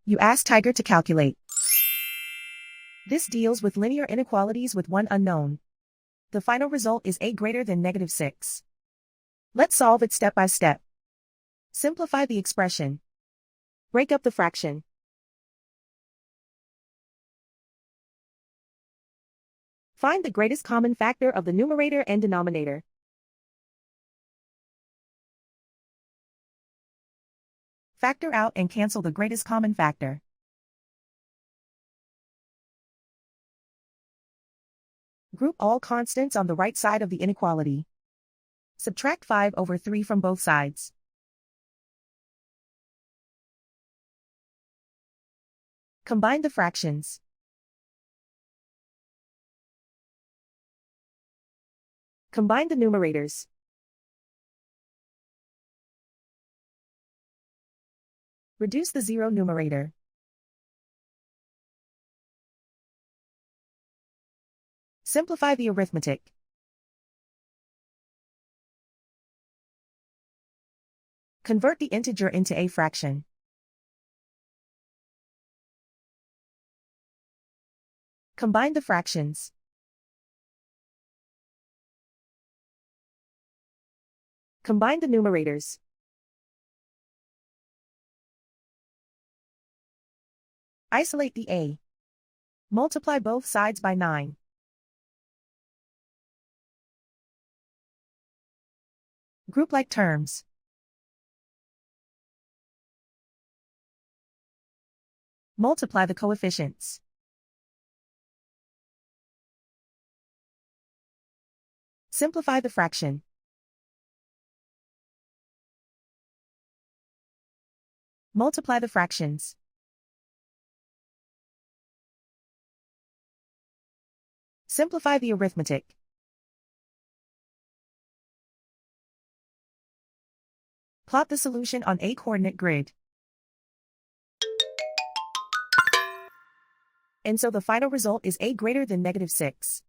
You ask Tiger to calculate. This deals with linear inequalities with one unknown. The final result is a greater than -6. Let's solve it step by step. Simplify the expression. Break up the fraction. Find the greatest common factor of the numerator and denominator. Factor out and cancel the greatest common factor. Group all constants on the right side of the inequality. Subtract 5/3 from both sides. Combine the fractions. Combine the numerators. Reduce the zero numerator. Simplify the arithmetic. Convert the integer into a fraction. Combine the fractions. Combine the numerators. Isolate the a. Multiply both sides by 9. Group like terms. Multiply the coefficients. Simplify the fraction. Multiply the fractions. Simplify the arithmetic. Plot the solution on a coordinate grid. And so the final result is a greater than -6.